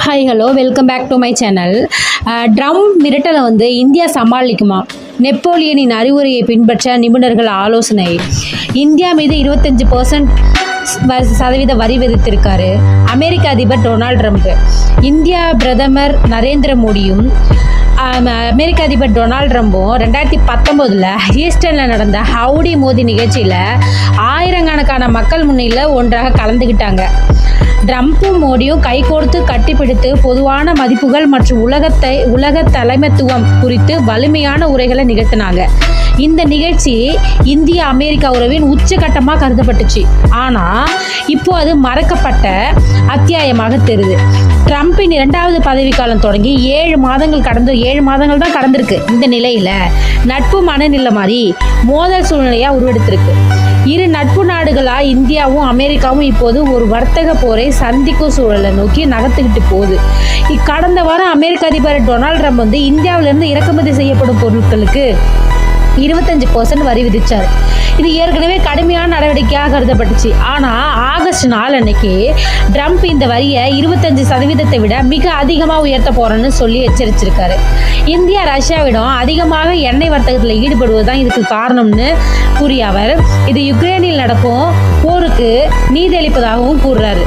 Hi hello welcome back to my channel. Trump மிரட்டலை India சமாளிக்குமா? நெப்போலியனின் அறிவுரையை பின்பற்ற நிபுணர்கள் ஆலோசனை. இந்தியா மீது 25% வரி விதித்திருக்காரு அமெரிக்க அதிபர் டொனால்ட் ட்ரம்ப். இந்தியா பிரதமர் நரேந்திர மோடியும் அமெரிக்க அதிபர் டொனால்ட் ட்ரம்பும் 2019 ஹியூஸ்டனில் நடந்த ஹவுடி மோடி நிகழ்ச்சியில் ஆயிரக்கணக்கான மக்கள் முன்னிலையில் ஒன்றாக கலந்துக்கிட்டாங்க. ட்ரம்ப்பும் மோடியும் கைகோர்த்து கட்டிப்பிடித்து பொதுவான மதிப்புகள் மற்றும் உலக தலைமைத்துவம் குறித்து வலிமையான உரைகளை நிகழ்த்தினாங்க. இந்த நிகழ்ச்சி இந்திய அமெரிக்கா உறவின் உச்சகட்டமாக கருதப்பட்டுச்சு. ஆனால் இப்போ அது மறக்கப்பட்ட அத்தியாயமாக தெரியுது. ட்ரம்பின் 2வது பதவிக்காலம் தொடங்கி 7 மாதங்கள் தான் கடந்திருக்கு. இந்த நிலையில் நட்பு மனநிலை மாதிரி மோதல் சூழ்நிலையாக உருவெடுத்திருக்கு. இரு நட்பு நாடுகளா இந்தியாவும் அமெரிக்காவும் இப்போது ஒரு வர்த்தக போரை சந்திக்கும் சூழலை நோக்கி நகர்த்துக்கிட்டு போகுது. கடந்த வாரம் அமெரிக்க அதிபர் டொனால்ட் ட்ரம்ப் இந்தியாவிலிருந்து இறக்குமதி செய்யப்படும் பொருட்களுக்கு 25% வரி விதிச்சார். இது ஏற்கனவே கடுமையான நடவடிக்கையாக கருதப்பட்டுச்சு. ஆனால் ஆகஸ்ட் 4 அன்னைக்கு ட்ரம்ப் இந்த வரியை 25% விட மிக அதிகமாக உயர்த்த போறேன்னு சொல்லி எச்சரிச்சிருக்காரு. இந்தியா ரஷ்யாவிடம் அதிகமாக எண்ணெய் வர்த்தகத்தில் ஈடுபடுவதுதான் இதுக்கு காரணம்னு கூறிய அவர் இது யுக்ரைனில் நடக்கும் போருக்கு நீதியளிப்பதாகவும் கூறுறாரு.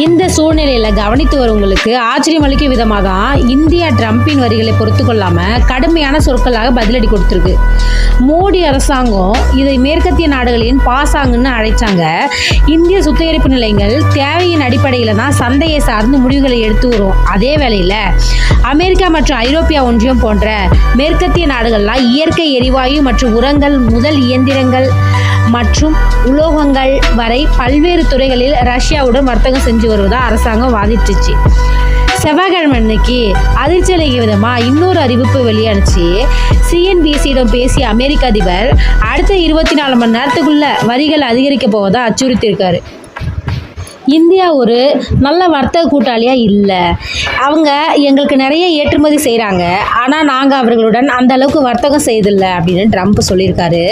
இந்த சூழ்நிலையில் கவனித்து வருவங்களுக்கு ஆச்சரியமளிக்கும் விதமாக தான் இந்தியா ட்ரம்பின் வரிகளை பொறுத்து கொள்ளாமல் கடுமையான சொற்களாக பதிலடி கொடுத்துருக்கு. மோடி அரசாங்கம் இதை மேற்கத்திய நாடுகளின் பாசாங்குன்னு அழைச்சாங்க. இந்திய சுத்திகரிப்பு நிலையங்கள் தேவையின் அடிப்படையில் தான் சந்தையை சார்ந்து முடிவுகளை எடுத்து வரும். அதே வேளையில் அமெரிக்கா மற்றும் ஐரோப்பிய ஒன்றியம் போன்ற மேற்கத்திய நாடுகள்லாம் இயற்கை எரிவாயு மற்றும் உரங்கள் முதல் இயந்திரங்கள் மற்றும் உலோகங்கள் வரை பல்வேறு துறைகளில் ரஷ்யாவுடன் வர்த்தகம் செஞ்சு வருவதாக அரசாங்கம் வாதிட்டுச்சு. செவ்வாய்க்கிழமை அன்னைக்கு அதிர்ச்சி அளிக்கும் விதமாக இன்னொரு அறிவிப்பு வெளியானுச்சு. சிஎன்பிசியிடம் பேசிய அமெரிக்க அதிபர் அடுத்த 24 மணி நேரத்துக்குள்ள வரிகள் அதிகரிக்க போவதாக அச்சுறுத்தியிருக்காரு. இந்தியா ஒரு நல்ல வர்த்தக கூட்டாளியாக இல்லை. அவங்க எங்களுக்கு நிறைய ஏற்றுமதி செய்கிறாங்க. ஆனால் நாங்கள் அவர்களுடன் அந்த அளவுக்கு வர்த்தகம் செய்தில்லை அப்படின்னு ட்ரம்ப் சொல்லியிருக்காரு.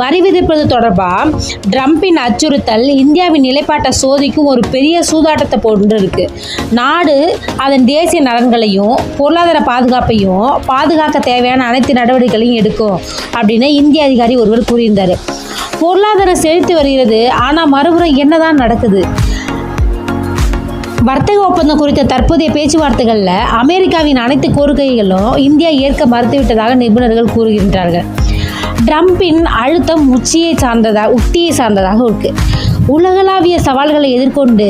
வரி விதிப்பது தொடர்பாக ட்ரம்பின் அச்சுறுத்தல் இந்தியாவின் நிலைப்பாட்டை சோதிக்கும் ஒரு பெரிய சூதாட்டத்தை போன்று இருக்கு. நாடு அதன் தேசிய நலன்களையும் பொருளாதார பாதுகாப்பையும் பாதுகாக்க தேவையான அனைத்து நடவடிக்கைகளையும் எடுக்கும் அப்படின்னு இந்திய அதிகாரி ஒருவர் கூறியிருந்தார். பொருளாதாரம் செழித்து வருகிறது. ஆனால் மறுபுறம் என்னதான் நடக்குது? வர்த்தக ஒப்பந்தம் குறித்த தற்போதைய பேச்சுவார்த்தைகளில் அமெரிக்காவின் அனைத்து கோரிக்கைகளும் இந்தியா ஏற்க மறுத்துவிட்டதாக நிபுணர்கள் கூறுகின்றார்கள். ட்ரம்பின் அழுத்தம் உத்தியை சார்ந்ததாக இருக்கு. உலகளாவிய சவால்களை எதிர்கொண்டு